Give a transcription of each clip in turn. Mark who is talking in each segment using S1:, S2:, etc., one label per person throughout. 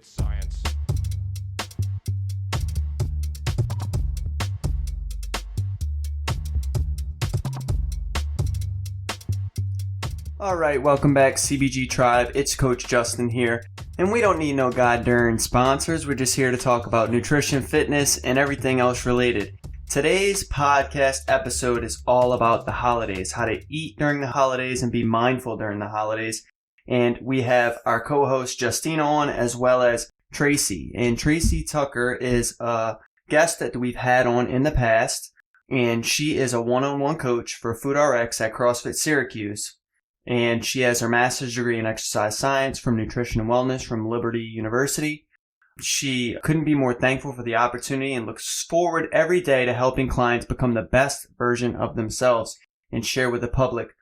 S1: It's science.
S2: All right, welcome back, CBG Tribe. It's Coach Justin here, and we don't need no god-darn sponsors. We're just here to talk about nutrition, fitness, and everything else related. Today's podcast episode is all about the holidays, how to eat during the holidays and be mindful during the holidays. And we have our co-host Justina on, as well as Tracy. And Tracy Tucker is a guest that we've had on in the past, and she is a one-on-one coach for FoodRx at CrossFit Syracuse. And she has her master's degree in exercise science from nutrition and wellness from Liberty University. She couldn't be more thankful for the opportunity and looks forward every day to helping clients become the best version of themselves and share with the public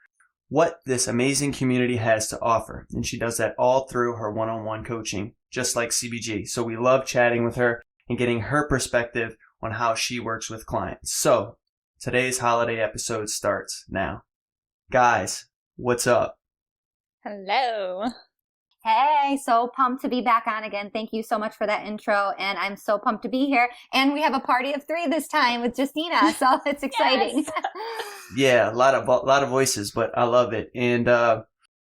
S2: what this amazing community has to offer. And she does that all through her one-on-one coaching, just like CBG. So we love chatting with her and getting her perspective on how she works with clients. So today's holiday episode starts now. Guys, what's up?
S3: Hello.
S4: Hey, so pumped to be back on again. Thank you so much for that intro. And I'm so pumped to be here. And we have a party of 3 this time with Justina. So it's exciting.
S3: Yes.
S2: Yeah, a lot of voices, but I love it. And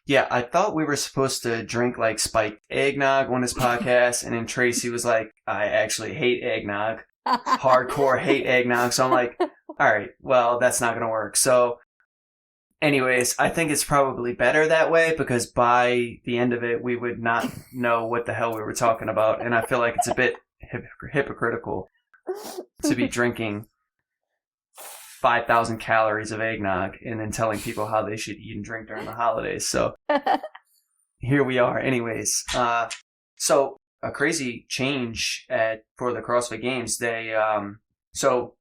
S2: yeah, I thought we were supposed to drink like spiked eggnog on this podcast. And then Tracy was like, I actually hate eggnog. Hardcore hate eggnog. So I'm like, all right, well, that's not going to work. So anyways, I think it's probably better that way because by the end of it, we would not know what the hell we were talking about. And I feel like it's a bit hypocritical to be drinking 5,000 calories of eggnog and then telling people how they should eat and drink during the holidays. So here we are. Anyways, so a crazy change for the CrossFit Games. So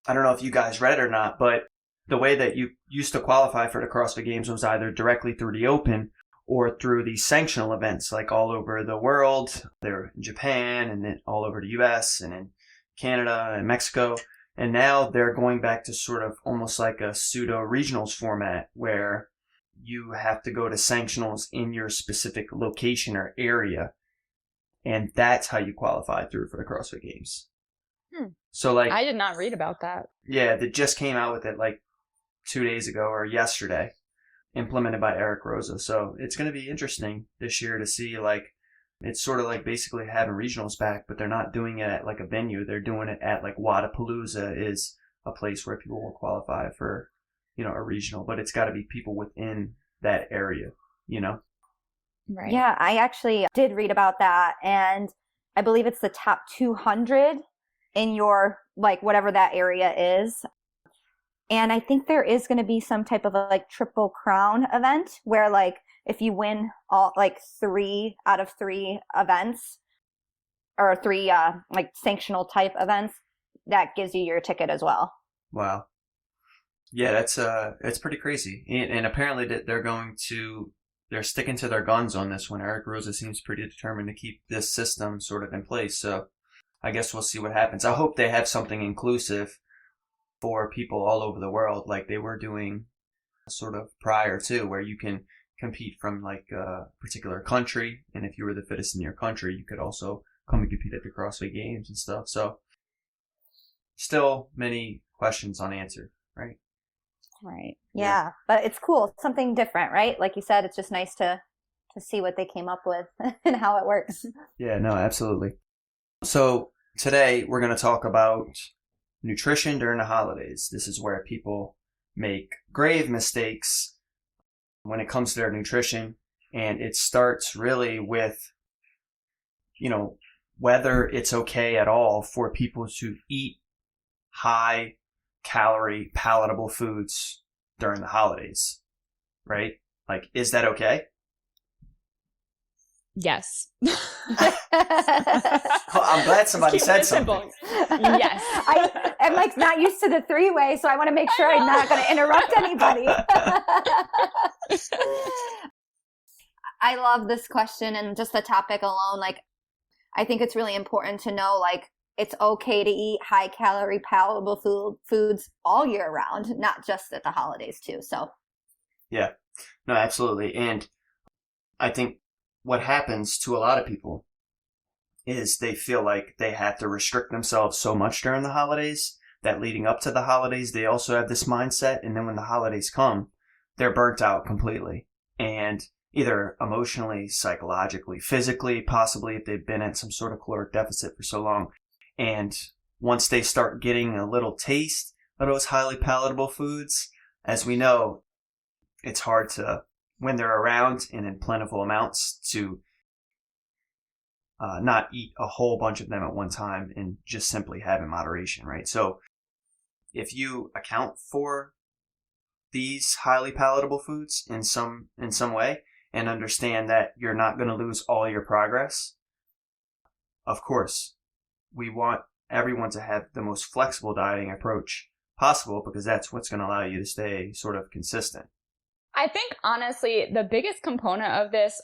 S2: I don't know if you guys read it or not, but the way that you used to qualify for the CrossFit Games was either directly through the Open or through these sanctional events, like all over the world. They're in Japan and then all over the US and in Canada and Mexico. And now they're going back to sort of almost like a pseudo regionals format where you have to go to sanctionals in your specific location or area. And that's how you qualify through for the CrossFit Games. So like,
S3: I did not read about that.
S2: Yeah, they just came out with it like 2 days ago or yesterday, implemented by Eric Rosa. So it's going to be interesting this year to see, like, it's sort of like basically having regionals back, but they're not doing it at like a venue. They're doing it at like Wadapalooza is a place where people will qualify for, a regional, but it's got to be people within that area,
S3: Right.
S4: Yeah, I actually did read about that. And I believe it's the top 200 in your, like, whatever that area is. And I think there is going to be some type of a like triple crown event where like if you win all like 3 out of 3 events or 3 like sanctional type events, that gives you your ticket as well.
S2: Wow. Yeah, that's pretty crazy. And apparently that they're sticking to their guns on this one. Eric Rosa seems pretty determined to keep this system sort of in place. So I guess we'll see what happens. I hope they have something inclusive for people all over the world, like they were doing sort of prior to, where you can compete from like a particular country. And if you were the fittest in your country, you could also come and compete at the CrossFit Games and stuff. So still many questions unanswered, right?
S4: Right. Yeah. But it's cool. Something different, right? Like you said, it's just nice to see what they came up with and how it works.
S2: Yeah, no, absolutely. So today we're going to talk about nutrition during the holidays. This is where people make grave mistakes when it comes to their nutrition. And it starts really with, whether it's okay at all for people to eat high calorie, palatable foods during the holidays, right? Like, is that okay?
S3: Yes.
S2: I'm glad somebody said something.
S3: Yes.
S4: I'm like not used to the 3-way, so I want to make sure I'm not going to interrupt anybody. I love this question and just the topic alone. Like, I think it's really important to know, like, it's okay to eat high calorie, palatable foods all year round, not just at the holidays too. So.
S2: Yeah, no, absolutely. And I think what happens to a lot of people is they feel like they have to restrict themselves so much during the holidays that leading up to the holidays, they also have this mindset. And then when the holidays come, they're burnt out completely. And either emotionally, psychologically, physically, possibly if they've been at some sort of caloric deficit for so long. And once they start getting a little taste of those highly palatable foods, as we know, it's hard to, when they're around and in plentiful amounts, to not eat a whole bunch of them at one time and just simply have in moderation, right? So if you account for these highly palatable foods in some way and understand that you're not going to lose all your progress, of course, we want everyone to have the most flexible dieting approach possible, because that's what's going to allow you to stay sort of consistent.
S3: I think, honestly, the biggest component of this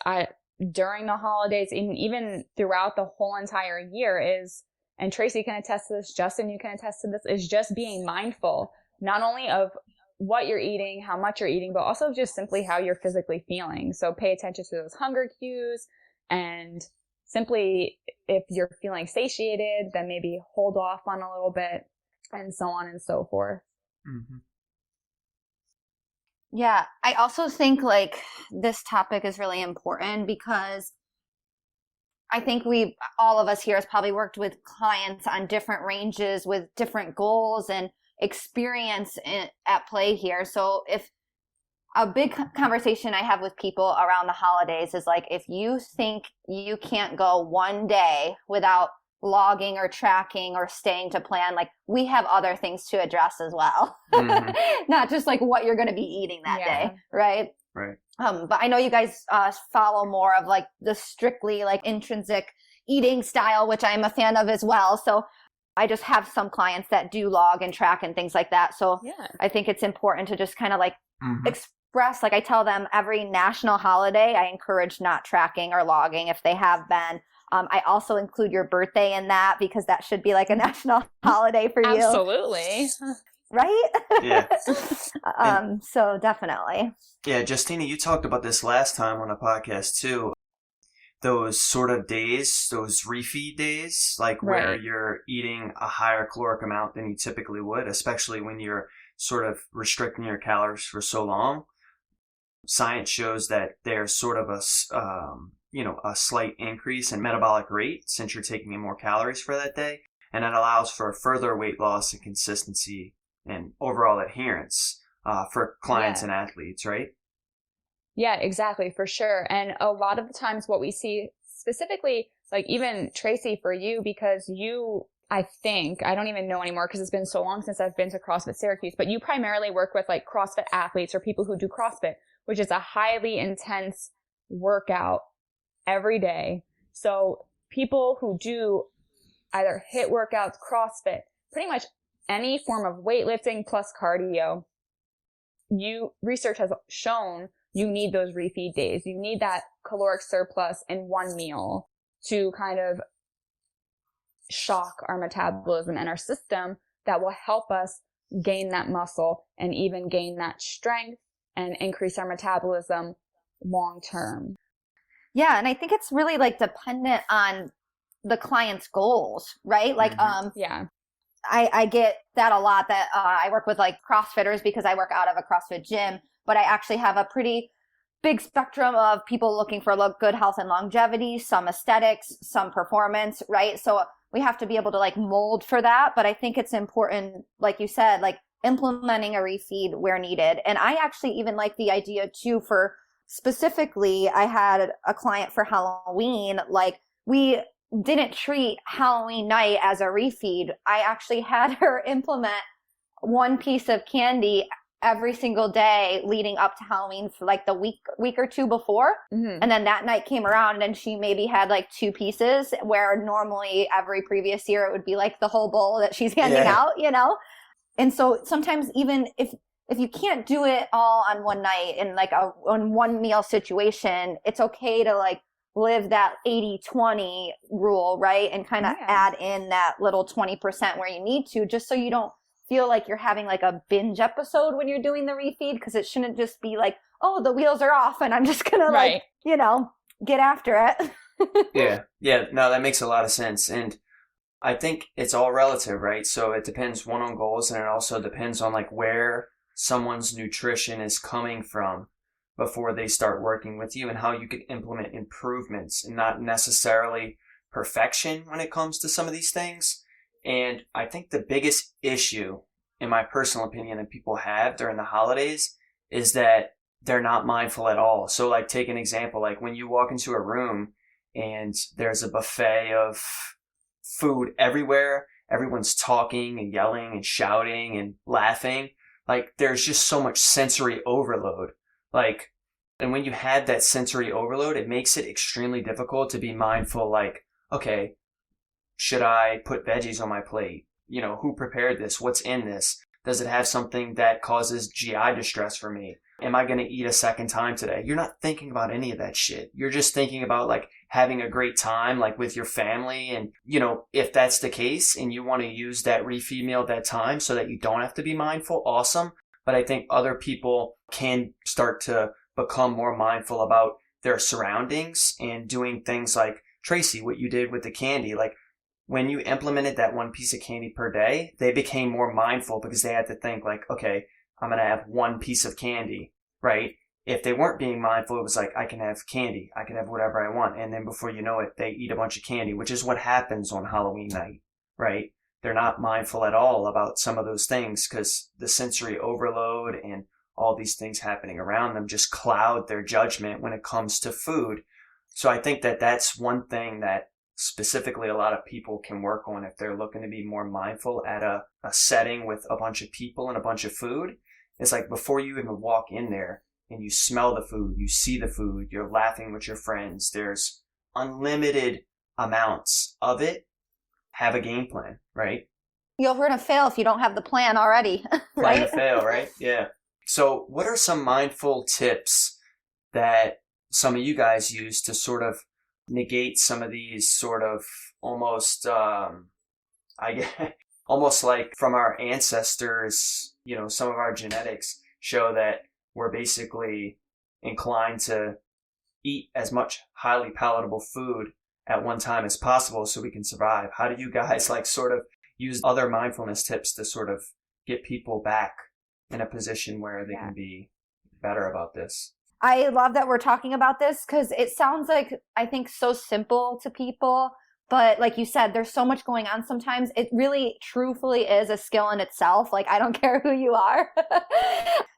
S3: during the holidays, and even throughout the whole entire year is, and Tracy can attest to this, Justin, you can attest to this, is just being mindful, not only of what you're eating, how much you're eating, but also just simply how you're physically feeling. So pay attention to those hunger cues, and simply if you're feeling satiated, then maybe hold off on a little bit, and so on and so forth.
S2: Mm-hmm.
S4: Yeah, I also think like this topic is really important because I think all of us here has probably worked with clients on different ranges with different goals and experience at play here. So if a big conversation I have with people around the holidays is like, if you think you can't go one day without logging or tracking or staying to plan, like we have other things to address as well. Mm-hmm. Not just like what you're going to be eating that day. Right.
S2: Right.
S4: But I know you guys follow more of like the strictly like intrinsic eating style, which I'm a fan of as well. So I just have some clients that do log and track and things like that. So I think it's important to just kind of like express, like I tell them every national holiday, I encourage not tracking or logging if they have been. I also include your birthday in that because that should be like a national holiday for you.
S3: Absolutely.
S4: Right?
S2: Yeah.
S4: So definitely.
S2: Yeah, Justina, you talked about this last time on a podcast too. Those sort of days, those refeed days, like where you're eating a higher caloric amount than you typically would, especially when you're sort of restricting your calories for so long. Science shows that there's sort of a slight increase in metabolic rate since you're taking in more calories for that day. And that allows for further weight loss and consistency and overall adherence for clients and athletes, right?
S3: Yeah, exactly, for sure. And a lot of the times what we see specifically, like even Tracy, for you, because you, I think, I don't even know anymore because it's been so long since I've been to CrossFit Syracuse, but you primarily work with like CrossFit athletes or people who do CrossFit, which is a highly intense workout every day. So people who do either HIIT workouts, CrossFit, pretty much any form of weightlifting plus cardio, research has shown you need those refeed days. You need that caloric surplus in one meal to kind of shock our metabolism and our system that will help us gain that muscle and even gain that strength and increase our metabolism long term.
S4: Yeah, and I think it's really like dependent on the client's goals, right? Like, I get that a lot that I work with like CrossFitters because I work out of a CrossFit gym, but I actually have a pretty big spectrum of people looking for good health and longevity, some aesthetics, some performance, right? So we have to be able to like mold for that. But I think it's important, like you said, like implementing a refeed where needed. And I actually even like the idea too for specifically, I had a client for Halloween, like we didn't treat Halloween night as a refeed. I actually had her implement one piece of candy every single day leading up to Halloween for like the week or two before. Mm-hmm. And then that night came around and she maybe had like two pieces where normally every previous year it would be like the whole bowl that she's handing out, you know? And so sometimes even if you can't do it all on one night in like on one meal situation, it's okay to like live that 80-20 rule, right? And kind of add in that little 20% where you need to, just so you don't feel like you're having like a binge episode when you're doing the refeed, because it shouldn't just be like, oh, the wheels are off and I'm just gonna like, get after it.
S2: Yeah. Yeah. No, that makes a lot of sense. And I think it's all relative, right? So it depends one on goals, and it also depends on like where someone's nutrition is coming from before they start working with you, and how you can implement improvements and not necessarily perfection when it comes to some of these things. And I think the biggest issue, in my personal opinion, that people have during the holidays is that they're not mindful at all. So like take an example, like when you walk into a room and there's a buffet of food everywhere, everyone's talking and yelling and shouting and laughing. Like there's just so much sensory overload. Like, and when you have that sensory overload, it makes it extremely difficult to be mindful. Like, okay, should I put veggies on my plate? You know, who prepared this? What's in this? Does it have something that causes GI distress for me? Am I going to eat a second time today? You're not thinking about any of that shit. You're just thinking about like having a great time, like with your family. And, you know, if that's the case and you want to use that refeed meal at that time so that you don't have to be mindful, awesome. But I think other people can start to become more mindful about their surroundings and doing things like Tracy, what you did with the candy. Like when you implemented that one piece of candy per day, they became more mindful because they had to think like, okay, I'm going to have one piece of candy, right? If they weren't being mindful, it was like, I can have candy. I can have whatever I want. And then before you know it, they eat a bunch of candy, which is what happens on Halloween night, right? They're not mindful at all about some of those things because the sensory overload and all these things happening around them just cloud their judgment when it comes to food. So I think that that's one thing that specifically a lot of people can work on if they're looking to be more mindful at a setting with a bunch of people and a bunch of food. It's like before you even walk in there and you smell the food, you see the food, you're laughing with your friends, there's unlimited amounts of it. Have a game plan, right?
S4: You're going to fail if you don't have the plan already,
S2: Plan to
S4: right?
S2: fail, right? Yeah. So what are some mindful tips that some of you guys use to sort of negate some of these sort of almost, I guess, almost like from our ancestors, you know, some of our genetics show that we're basically inclined to eat as much highly palatable food at one time as possible so we can survive. How do you guys like sort of use other mindfulness tips to sort of get people back in a position where they can be better about this?
S4: I love that we're talking about this because it sounds like, I think, so simple to people. But like you said, there's so much going on sometimes. It really truthfully is a skill in itself. Like, I don't care who you are.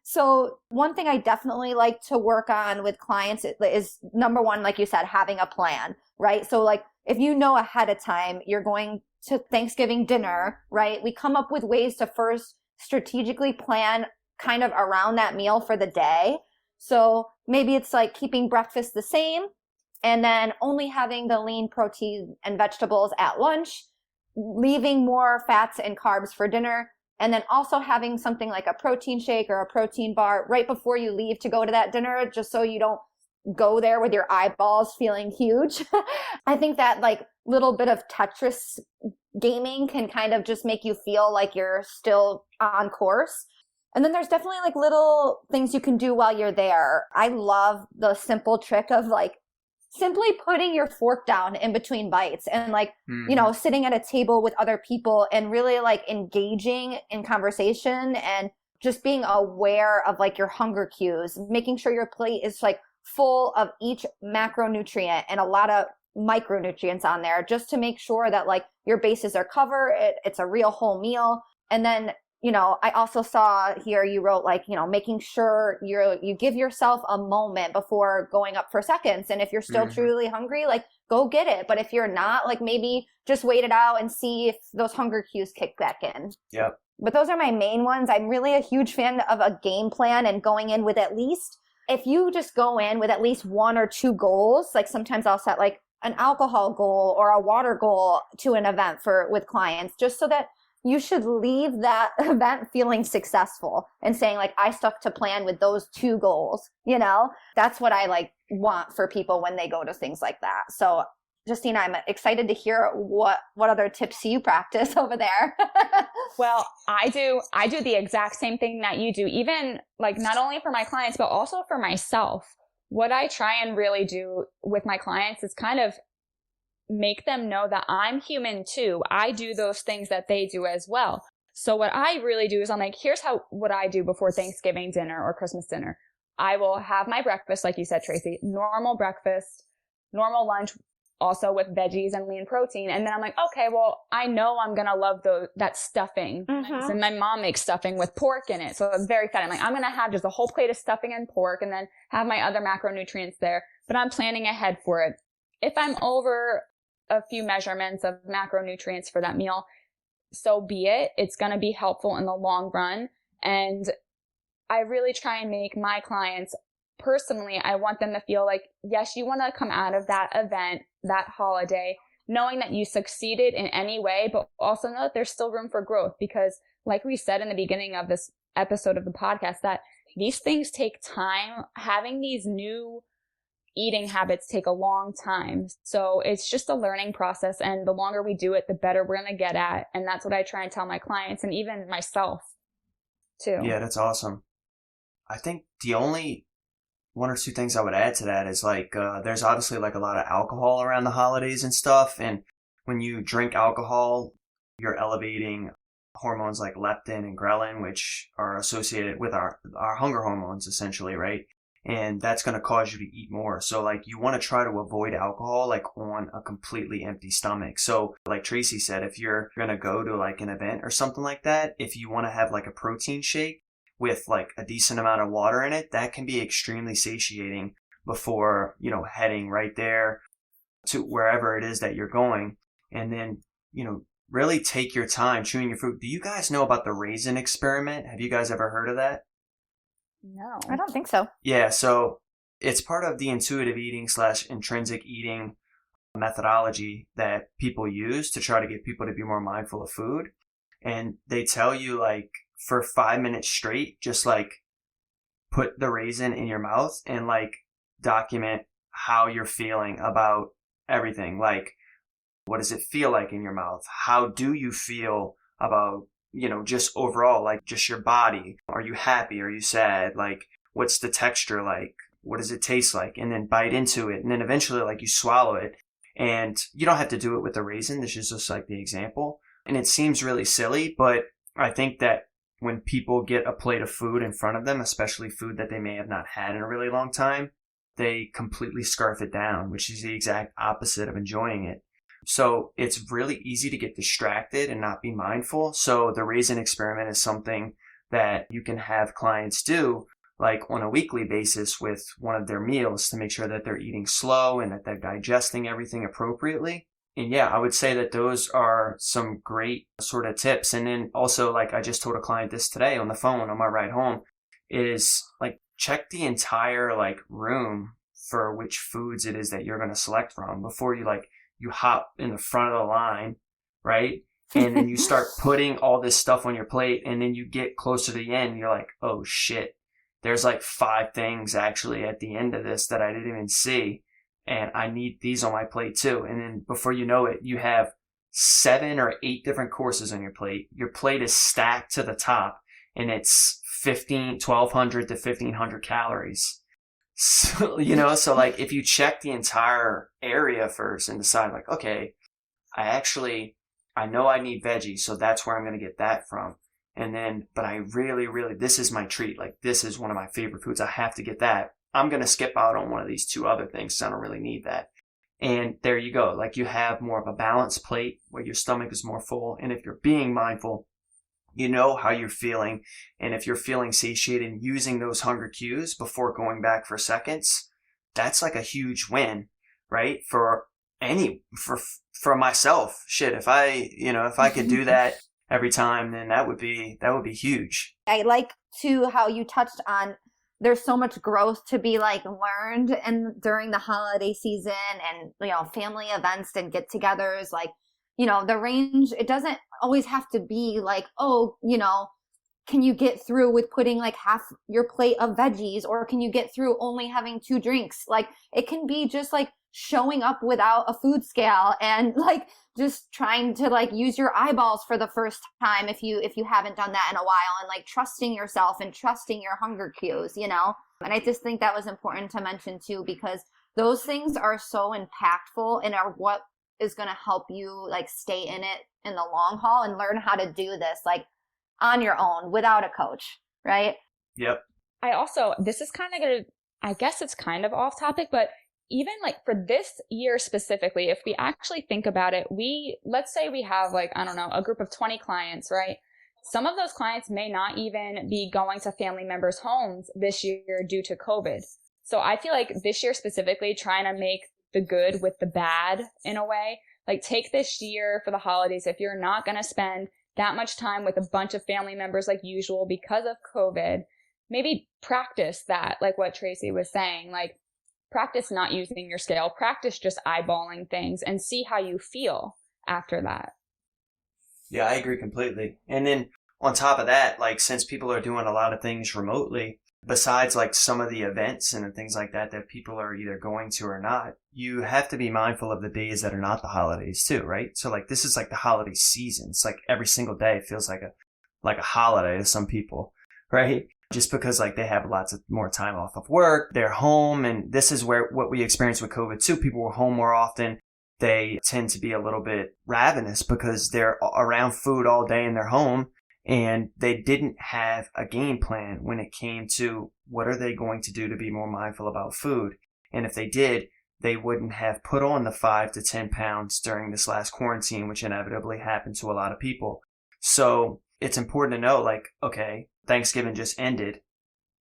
S4: So one thing I definitely like to work on with clients is number one, like you said, having a plan, right? So like if you know ahead of time, you're going to Thanksgiving dinner, right? We come up with ways to first strategically plan kind of around that meal for the day. So maybe it's like keeping breakfast the same and then only having the lean protein and vegetables at lunch, leaving more fats and carbs for dinner, and then also having something like a protein shake or a protein bar right before you leave to go to that dinner, just so you don't go there with your eyeballs feeling huge. I think that like little bit of Tetris gaming can kind of just make you feel like you're still on course. And then there's definitely like little things you can do while you're there. I love the simple trick of like simply putting your fork down in between bites and like, you know, sitting at a table with other people and really like engaging in conversation and just being aware of like your hunger cues, making sure your plate is like full of each macronutrient and a lot of micronutrients on there just to make sure that like your bases are covered. It's a real whole meal. And then, you know, I also saw here you wrote like, you know, making sure you give yourself a moment before going up for seconds. And if you're still truly hungry, like go get it. But if you're not, like maybe just wait it out and see if those hunger cues kick back in.
S2: Yep.
S4: But those are my main ones. I'm really a huge fan of a game plan and going in with at least, if you just go in with at least one or two goals, like sometimes I'll set like an alcohol goal or a water goal to an event with clients, just so that you should leave that event feeling successful and saying like, I stuck to plan with those two goals, you know, that's what I like want for people when they go to things like that. So Justina, I'm excited to hear what other tips you practice over there.
S3: Well, I do the exact same thing that you do, even like not only for my clients, but also for myself. What I try and really do with my clients is kind of make them know that I'm human too. I do those things that they do as well. So what I really do is I'm like, here's what I do before Thanksgiving dinner or Christmas dinner. I will have my breakfast, like you said, Tracy, normal breakfast, normal lunch, also with veggies and lean protein. And then I'm like, okay, well, I know I'm going to love that stuffing.
S4: Mm-hmm.
S3: And my mom makes stuffing with pork in it. So it's very fatty. I'm like, I'm going to have just a whole plate of stuffing and pork and then have my other macronutrients there. But I'm planning ahead for it. If I'm over a few measurements of macronutrients for that meal, so be it. It's going to be helpful in the long run. And I really try and make my clients, personally, I want them to feel like, yes, you want to come out of that event, that holiday, knowing that you succeeded in any way, but also know that there's still room for growth. Because like we said in the beginning of this episode of the podcast, that these things take time. Having these new eating habits take a long time. So it's just a learning process. And the longer we do it, the better we're going to get at. And that's what I try and tell my clients and even myself too.
S2: Yeah, that's awesome. I think the only one or two things I would add to that is like, there's obviously like a lot of alcohol around the holidays and stuff. And when you drink alcohol, you're elevating hormones like leptin and ghrelin, which are associated with our hunger hormones essentially, right? And that's going to cause you to eat more. So like you want to try to avoid alcohol like on a completely empty stomach. So like Tracy said, if you're going to go to like an event or something like that, if you want to have like a protein shake with like a decent amount of water in it, that can be extremely satiating before, heading right there to wherever it is that you're going. And then, really take your time chewing your food. Do you guys know about the raisin experiment? Have you guys ever heard of that?
S3: No.
S4: I don't think so.
S2: Yeah, so it's part of the intuitive eating / intrinsic eating methodology that people use to try to get people to be more mindful of food. And they tell you like for 5 minutes straight, just like put the raisin in your mouth and like document how you're feeling about everything. Like, what does it feel like in your mouth? How do you feel about, just overall, like just your body? Are you happy? Are you sad? Like, what's the texture like? What does it taste like? And then bite into it. And then eventually like you swallow it. And you don't have to do it with the raisin. This is just like the example. And it seems really silly, but I think that when people get a plate of food in front of them, especially food that they may have not had in a really long time, they completely scarf it down, which is the exact opposite of enjoying it. So it's really easy to get distracted and not be mindful. So the raisin experiment is something that you can have clients do like on a weekly basis with one of their meals to make sure that they're eating slow and that they're digesting everything appropriately. And yeah, I would say that those are some great sort of tips. And then also, like I just told a client this today on the phone on my ride home, is like check the entire like room for which foods it is that you're going to select from before you hop in the front of the line, right? And then you start putting all this stuff on your plate, and then you get closer to the end, and you're like, oh shit, there's like 5 things actually at the end of this that I didn't even see. And I need these on my plate too. And then before you know it, you have 7 or 8 different courses on your plate. Your plate is stacked to the top, and it's 1,200 to 1,500 calories. So, so like if you check the entire area first and decide like, okay, I know I need veggies, so that's where I'm going to get that from. And then, but I really, this is my treat. Like this is one of my favorite foods. I have to get that. I'm going to skip out on one of these 2 other things, so I don't really need that. And there you go. Like you have more of a balanced plate where your stomach is more full. And if you're being mindful, you know how you're feeling. And if you're feeling satiated and using those hunger cues before going back for seconds, that's like a huge win, right? For myself. Shit, if I could do that every time, then that would be huge.
S4: I like too how you touched on there's so much growth to be like learned and during the holiday season and, family events and get-togethers, like, the range, it doesn't always have to be like, oh, can you get through with putting like half your plate of veggies, or can you get through only having 2 drinks? Like it can be just like showing up without a food scale and like just trying to like use your eyeballs for the first time if you haven't done that in a while, and like trusting yourself and trusting your hunger cues, And I just think that was important to mention too, because those things are so impactful and are what is going to help you like stay in it in the long haul and learn how to do this like on your own without a coach, right?
S2: Yep.
S3: This is kind of I guess it's kind of off topic, but even like for this year specifically, if we actually think about it, let's say we have like, I don't know, a group of 20 clients, right? Some of those clients may not even be going to family members' homes this year due to COVID. So I feel like this year specifically, trying to make the good with the bad in a way, like take this year for the holidays. If you're not going to spend that much time with a bunch of family members like usual because of COVID, maybe practice that, like what Tracy was saying, like practice not using your scale, practice just eyeballing things and see how you feel after that.
S2: Yeah, I agree completely. And then on top of that, like since people are doing a lot of things remotely, besides like some of the events and things like that people are either going to or not, you have to be mindful of the days that are not the holidays too, right? So like this is like the holiday season. It's like every single day feels like a holiday to some people, right? Just because like they have lots of more time off of work, they're home, and this is where what we experienced with COVID too. People were home more often. They tend to be a little bit ravenous because they're around food all day in their home, and they didn't have a game plan when it came to what are they going to do to be more mindful about food. And if they did, they wouldn't have put on the 5 to 10 pounds during this last quarantine, which inevitably happened to a lot of people. So it's important to know, like, okay, Thanksgiving just ended.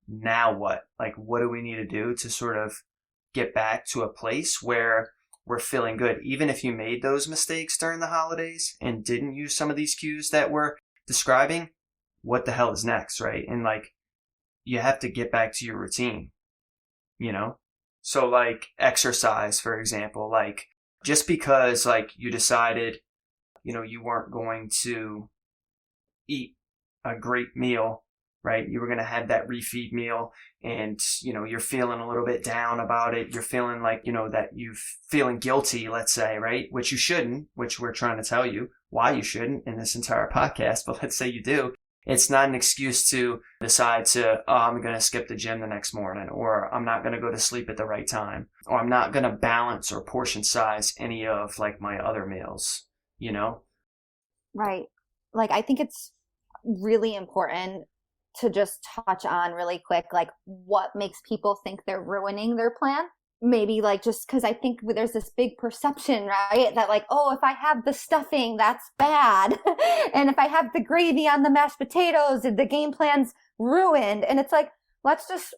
S2: Now what? Like, what do we need to do to sort of get back to a place where we're feeling good? Even if you made those mistakes during the holidays and didn't use some of these cues that we're describing, what the hell is next, right? And like, you have to get back to your routine, you know? So like exercise, for example, like just because like you decided, you know, you weren't going to eat a great meal, right? You were going to have that refeed meal and, you know, you're feeling a little bit down about it. You're feeling like, you know, that you're feeling guilty, let's say, right? Which you shouldn't, which we're trying to tell you why you shouldn't in this entire podcast. But let's say you do. It's not an excuse to decide to, oh, I'm going to skip the gym the next morning, or I'm not going to go to sleep at the right time, or I'm not going to balance or portion size any of like my other meals, you know?
S4: Right. Like, I think it's really important to just touch on really quick, like what makes people think they're ruining their plan. Maybe like just because I think there's this big perception, right? That like, oh, if I have the stuffing, that's bad. And if I have the gravy on the mashed potatoes, the game plan's ruined. And it's like, let's just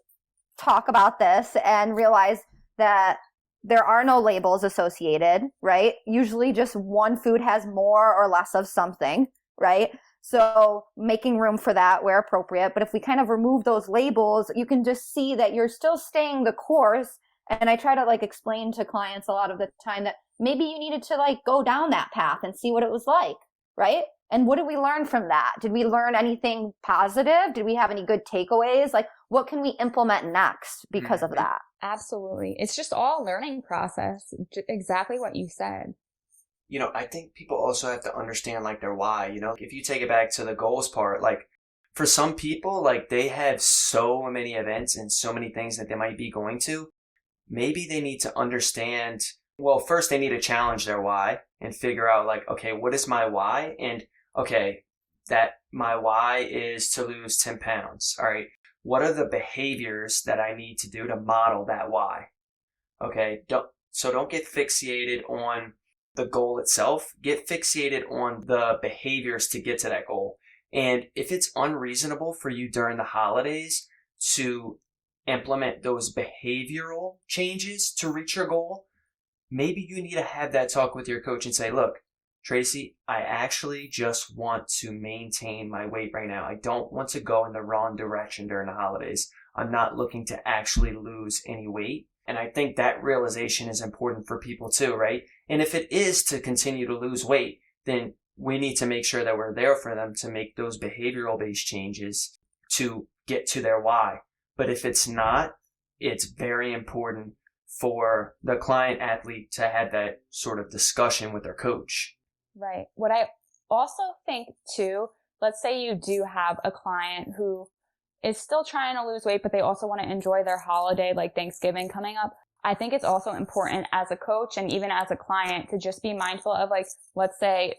S4: talk about this and realize that there are no labels associated, right? Usually just one food has more or less of something, right? So making room for that where appropriate. But if we kind of remove those labels, you can just see that you're still staying the course. And I try to like explain to clients a lot of the time that maybe you needed to like go down that path and see what it was like, right? And what did we learn from that? Did we learn anything positive? Did we have any good takeaways? Like what can we implement next because of that?
S3: Absolutely. It's just all a learning process. Exactly what you said.
S2: You know, I think people also have to understand like their why, you know, if you take it back to the goals part, like for some people, like they have so many events and so many things that they might be going to. Maybe they need to understand, well, first they need to challenge their why and figure out like, okay, what is my why? And okay, that my why is to lose 10 pounds. All right. What are the behaviors that I need to do to model that why? Okay. Don't get fixated on the goal itself. Get fixated on the behaviors to get to that goal. And if it's unreasonable for you during the holidays to implement those behavioral changes to reach your goal, maybe you need to have that talk with your coach and say, look, Tracy, I actually just want to maintain my weight right now. I don't want to go in the wrong direction during the holidays. I'm not looking to actually lose any weight. And I think that realization is important for people too, right? And if it is to continue to lose weight, then we need to make sure that we're there for them to make those behavioral based changes to get to their why. But if it's not, it's very important for the client athlete to have that sort of discussion with their coach.
S3: Right. What I also think too, let's say you do have a client who is still trying to lose weight, but they also want to enjoy their holiday, like Thanksgiving coming up. I think it's also important as a coach and even as a client to just be mindful of, like, let's say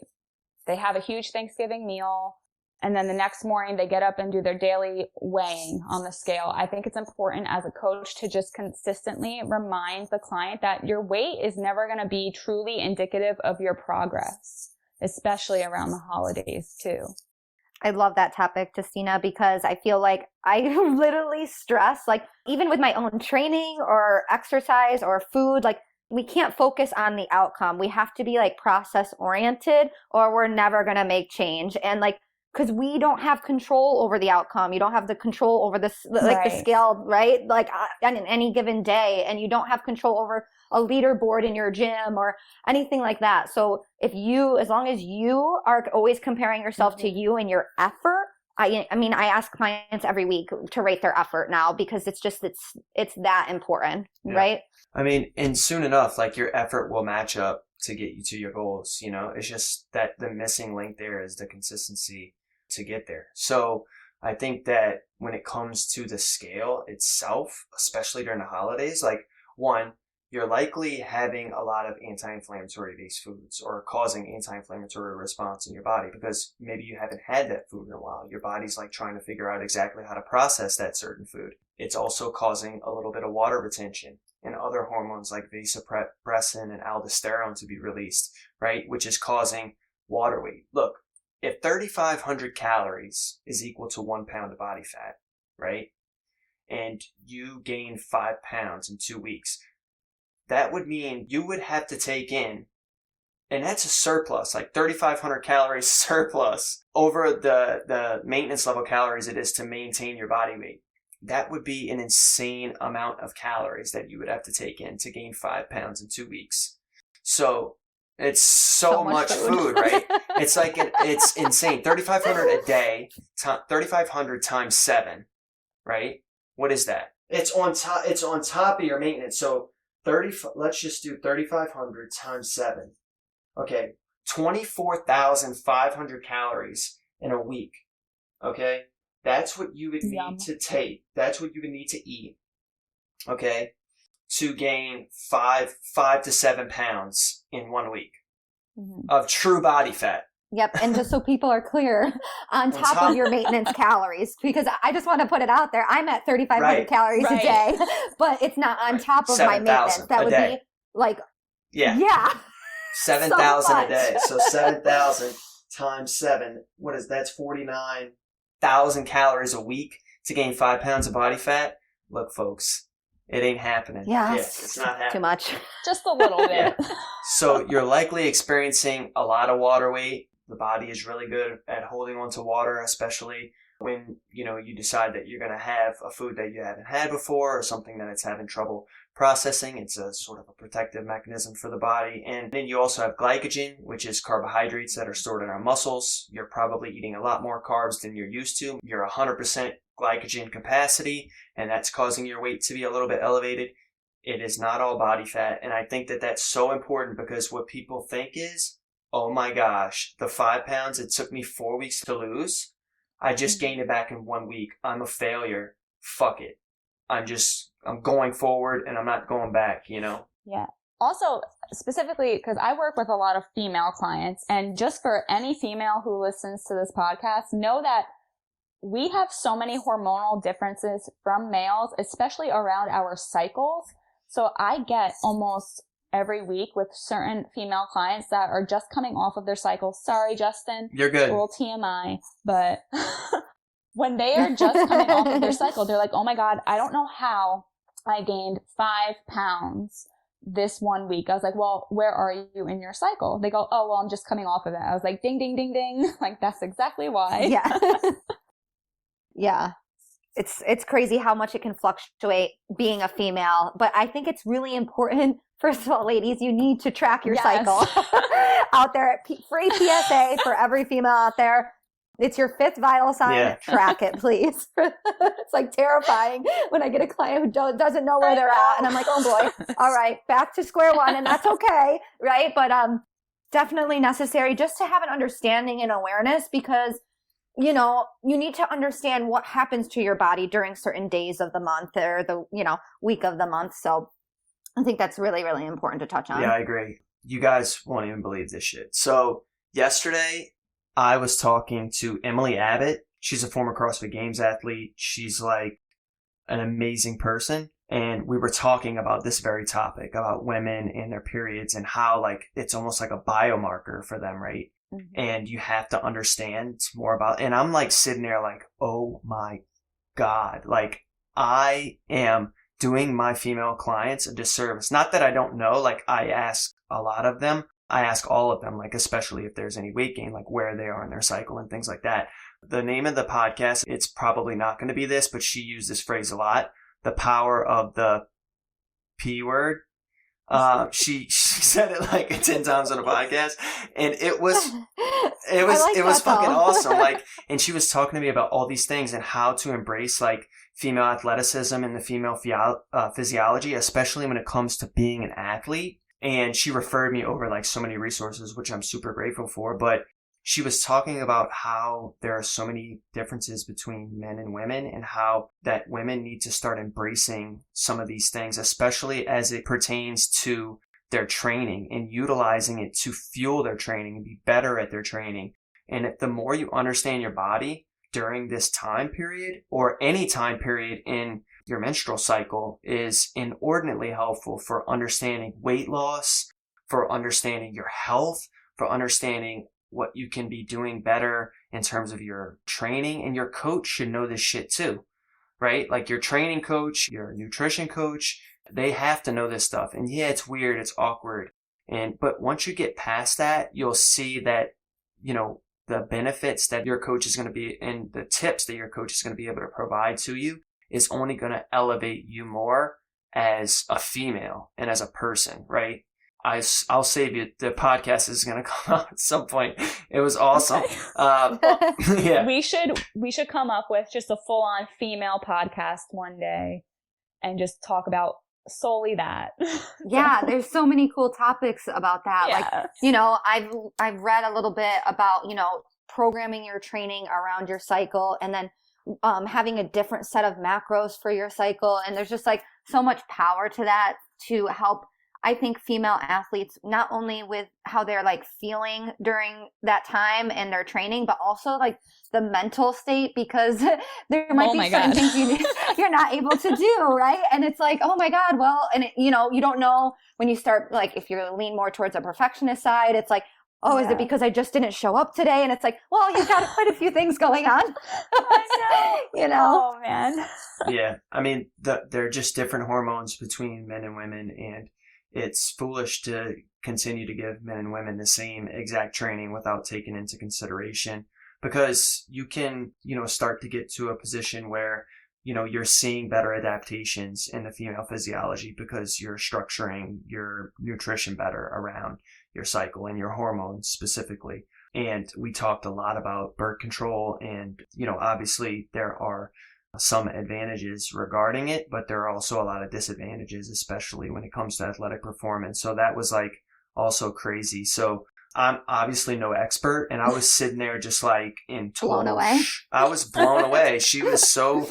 S3: they have a huge Thanksgiving meal and then the next morning they get up and do their daily weighing on the scale. I think it's important as a coach to just consistently remind the client that your weight is never going to be truly indicative of your progress, especially around the holidays too.
S4: I love that topic, Justina, because I feel like I literally stress, like, even with my own training or exercise or food, like, we can't focus on the outcome. We have to be like process oriented or we're never going to make change. And like, because we don't have control over the outcome. You don't have the control over this, like the scale, right? Like on any given day, and you don't have control over a leaderboard in your gym or anything like that. So as long as you are always comparing yourself to you and your effort, I mean, I ask clients every week to rate their effort now because it's that important, right?
S2: I mean, and soon enough, like, your effort will match up to get you to your goals. You know, it's just that the missing link there is the consistency to get there. So I think that when it comes to the scale itself, especially during the holidays, like, one, you're likely having a lot of anti-inflammatory based foods or causing anti-inflammatory response in your body because maybe you haven't had that food in a while. Your body's like trying to figure out exactly how to process that certain food. It's also causing a little bit of water retention and other hormones like vasopressin and aldosterone to be released, right? Which is causing water weight. Look, if 3,500 calories is equal to 1 pound of body fat, right? And you gain 5 pounds in 2 weeks, that would mean you would have to take in, and that's a surplus, like 3,500 calories surplus over the maintenance level calories it is to maintain your body weight. That would be an insane amount of calories that you would have to take in to gain 5 pounds in 2 weeks. So it's so much food, right? It's like, it's insane. 3,500 a day, 3,500 times 7, right? What is that? It's on top of your maintenance. So let's just do 3,500 times 7. Okay. 24,500 calories in a week. Okay. That's what you would need to take. That's what you would need to eat. Okay. To gain 5 to 7 pounds in 1 week of true body fat.
S4: Yep. And just so people are clear, on top of your maintenance calories, because I just want to put it out there. I'm at 3,500 calories a day, but it's not on top of my maintenance. That would be like,
S2: 7,000 a day. So 7,000 times 7. That's 49,000 calories a week to gain 5 pounds of body fat. Look, folks, it ain't happening. It's not happening.
S4: Too much.
S3: Just a little bit.
S2: So you're likely experiencing a lot of water weight. The body is really good at holding on to water, especially when, you decide that you're going to have a food that you haven't had before or something that it's having trouble processing. It's a sort of a protective mechanism for the body. And then you also have glycogen, which is carbohydrates that are stored in our muscles. You're probably eating a lot more carbs than you're used to. You're 100% glycogen capacity, and that's causing your weight to be a little bit elevated. It is not all body fat. And I think that that's so important because what people think is, oh my gosh, the 5 pounds it took me 4 weeks to lose, I just gained it back in 1 week. I'm a failure. Fuck it. I'm going forward and I'm not going back,
S3: Yeah. Also, specifically, because I work with a lot of female clients, and just for any female who listens to this podcast, know that we have so many hormonal differences from males, especially around our cycles. So I get almost every week with certain female clients that are just coming off of their cycle. Sorry, Justin.
S2: You're good.
S3: A little TMI, but when they are just coming off of their cycle, they're like, oh my God, I don't know how I gained 5 pounds this 1 week. I was like, well, where are you in your cycle? They go, oh, well, I'm just coming off of it. I was like, ding, ding, ding, ding. Like, that's exactly why.
S4: Yeah. Yeah. It's crazy how much it can fluctuate being a female, but I think it's really important. First of all, ladies, you need to track your cycle out there. Free PSA for every female out there. It's your 5th vital sign. Yeah. Track it, please. It's like terrifying when I get a client who doesn't know where they're at. And I'm like, oh boy, all right, back to square one. And that's okay. Right. But definitely necessary just to have an understanding and awareness because, you need to understand what happens to your body during certain days of the month or the, week of the month. So I think that's really, really important to touch on.
S2: Yeah, I agree. You guys won't even believe this shit. So yesterday, I was talking to Emily Abbott. She's a former CrossFit Games athlete. She's like an amazing person. And we were talking about this very topic, about women and their periods and how like it's almost like a biomarker for them, right? Mm-hmm. And you have to understand more about, and I'm like sitting there like, oh my God, like I am doing my female clients a disservice. Not that I don't know, like I ask a lot of them. I ask all of them, like especially if there's any weight gain, like where they are in their cycle and things like that. The name of the podcast, it's probably not going to be this, but she used this phrase a lot. The power of the P word. She said it like 10 times on a podcast, and it was fucking awesome. Like, and she was talking to me about all these things and how to embrace like female athleticism and the female physiology, especially when it comes to being an athlete. And she referred me over like so many resources, which I'm super grateful for. But she was talking about how there are so many differences between men and women and how that women need to start embracing some of these things, especially as it pertains to their training and utilizing it to fuel their training and be better at their training. And the more you understand your body during this time period or any time period in your menstrual cycle is inordinately helpful for understanding weight loss, for understanding your health, for understanding what you can be doing better in terms of your training. And your coach should know this shit too, right? Like your training coach, your nutrition coach, they have to know this stuff. And yeah, it's weird, it's awkward. But once you get past that, you'll see that, you know, the benefits that your coach is going to be and the tips that your coach is going to be able to provide to you is only going to elevate you more as a female and as a person, right? I'll save you. The podcast is going to come out at some point. It was awesome. Yeah.
S3: We should come up with just a full on female podcast one day and just talk about solely that.
S4: Yeah. There's so many cool topics about that.
S3: Yeah.
S4: Like, you know, I've read a little bit about, you know, programming your training around your cycle and then having a different set of macros for your cycle. And there's just like so much power to that to help, I think, female athletes, not only with how they're like feeling during that time and their training, but also like the mental state, because there might be certain things you're not able to do, right? And it's like, oh my God, well, and you know, you don't know when you start, like if you lean more towards a perfectionist side, it's like, oh, is it because I just didn't show up today? And it's like, well, you've got quite a few things going on. You know?
S3: Oh man.
S2: Yeah. I mean, there are just different hormones between men and women, and it's foolish to continue to give men and women the same exact training without taking into consideration, because you can, you know, start to get to a position where, you know, you're seeing better adaptations in the female physiology because you're structuring your nutrition better around your cycle and your hormones specifically. And we talked a lot about birth control, and, you know, obviously there are some advantages regarding it, but there are also a lot of disadvantages, especially when it comes to athletic performance. So that was like also crazy. So I'm obviously no expert, and I was sitting there just like in total,
S4: blown away.
S2: I was blown away. She was so,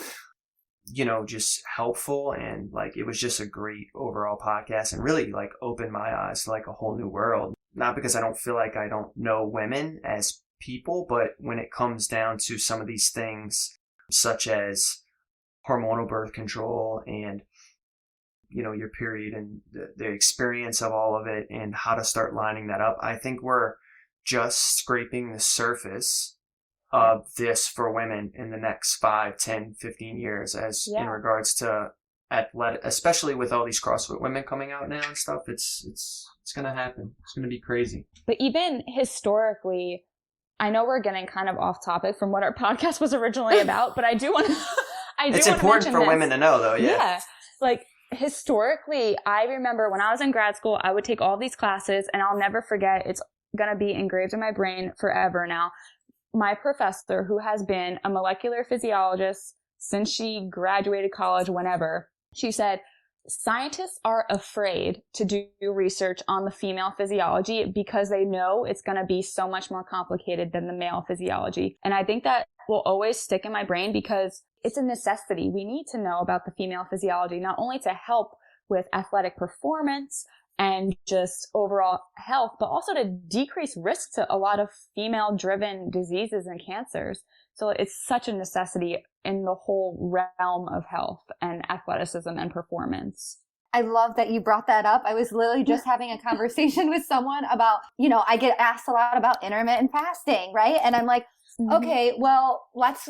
S2: you know, just helpful, and like it was just a great overall podcast and really like opened my eyes to like a whole new world. Not because I don't feel like I don't know women as people, but when it comes down to some of these things, such as hormonal birth control and, you know, your period and the experience of all of it and how to start lining that up. I think we're just scraping the surface of this for women in the next 5, 10, 15 years in regards to athletic, especially with all these CrossFit women coming out now and stuff. It's going to happen. It's going to be crazy.
S3: But even historically, I know we're getting kind of off topic from what our podcast was originally about, but I do want to.
S2: It's important for women to know, though.
S3: Yeah. Like historically, I remember when I was in grad school, I would take all these classes, and I'll never forget. It's going to be engraved in my brain forever now. My professor, who has been a molecular physiologist since she graduated college, whenever, she said, scientists are afraid to do research on the female physiology because they know it's going to be so much more complicated than the male physiology. And I think that will always stick in my brain because it's a necessity. We need to know about the female physiology, not only to help with athletic performance and just overall health, but also to decrease risk to a lot of female-driven diseases and cancers. So it's such a necessity in the whole realm of health and athleticism and performance.
S4: I love that you brought that up. I was literally just having a conversation with someone about, I get asked a lot about intermittent fasting, right? And I'm like, okay, well, let's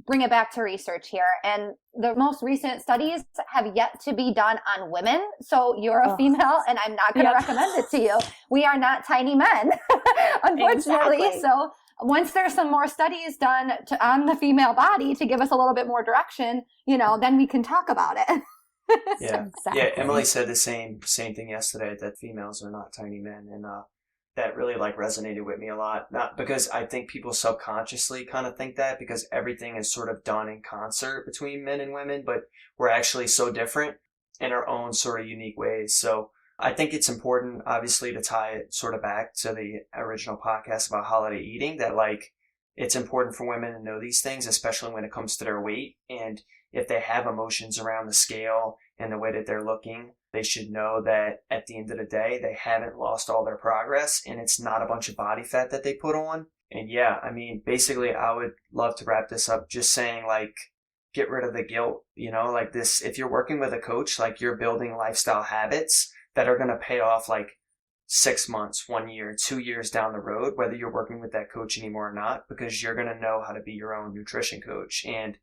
S4: bring it back to research here. And the most recent studies have yet to be done on women. So you're a female and I'm not going to recommend it to you. We are not tiny men, unfortunately. Exactly. So once there's some more studies done on the female body to give us a little bit more direction, then we can talk about it.
S2: Yeah. Exactly. Yeah. Emily said the same thing yesterday, that females are not tiny men. And, that really resonated with me a lot. Not because I think people subconsciously kind of think that, because everything is sort of done in concert between men and women, but we're actually so different in our own sort of unique ways. So I think it's important, obviously, to tie it sort of back to the original podcast about holiday eating, that it's important for women to know these things, especially when it comes to their weight. And if they have emotions around the scale and the way that they're looking, they should know that at the end of the day, they haven't lost all their progress and it's not a bunch of body fat that they put on. And yeah, I mean, basically, I would love to wrap this up just saying, get rid of the guilt, this, if you're working with a coach, you're building lifestyle habits that are going to pay off 6 months, 1 year, 2 years down the road, whether you're working with that coach anymore or not, because you're going to know how to be your own nutrition coach. And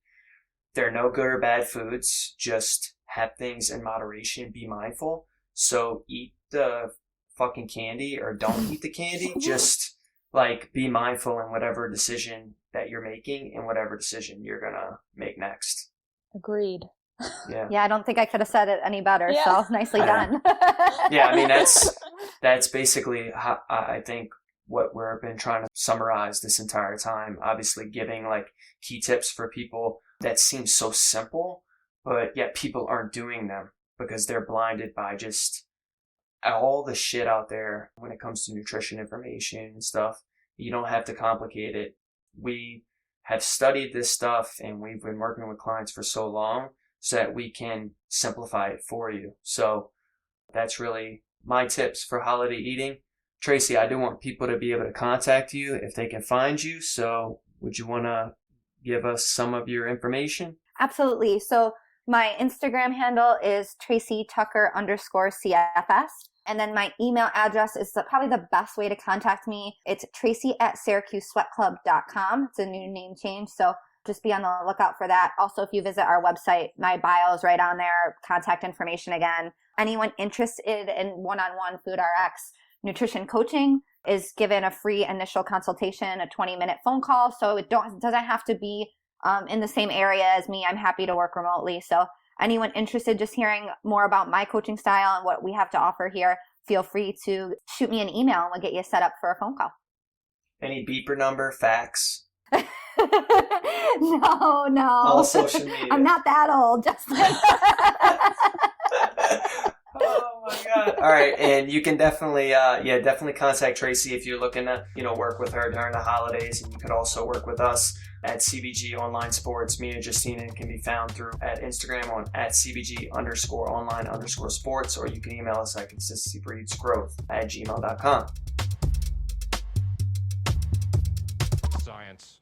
S2: there are no good or bad foods, just have things in moderation, be mindful. So eat the fucking candy or don't eat the candy. Just be mindful in whatever decision that you're making and whatever decision you're going to make next.
S3: Agreed.
S2: Yeah.
S4: Yeah, I don't think I could have said it any better. Yeah. So nicely done.
S2: Yeah, I mean, that's basically how I think what we've been trying to summarize this entire time. Obviously giving key tips for people that seem so simple, but yet people aren't doing them because they're blinded by just all the shit out there when it comes to nutrition information and stuff. You don't have to complicate it. We have studied this stuff and we've been working with clients for so long so that we can simplify it for you. So that's really my tips for holiday eating. Tracy, I do want people to be able to contact you if they can find you. So would you want to give us some of your information?
S4: Absolutely. So my Instagram handle is Tracy Tucker _CFS. And then my email address is probably the best way to contact me. It's tracy@syracusesweatclub.com. It's a new name change. So just be on the lookout for that. Also, if you visit our website, my bio is right on there. Contact information again. Anyone interested in one-on-one FoodRx nutrition coaching is given a free initial consultation, a 20-minute phone call. So it doesn't have to be in the same area as me. I'm happy to work remotely. So anyone interested just hearing more about my coaching style and what we have to offer here, feel free to shoot me an email and we'll get you set up for a phone call.
S2: Any beeper number, fax?
S4: No.
S2: All social media.
S4: I'm not that old, Justin.
S2: Oh my God. All right. And you can definitely contact Tracy if you're looking to, work with her during the holidays. And you could also work with us at CBG Online Sports. Me and Justina can be found at Instagram on @CBG_online_sports, or you can email us at consistencybreedsgrowth@gmail.com.
S1: Science.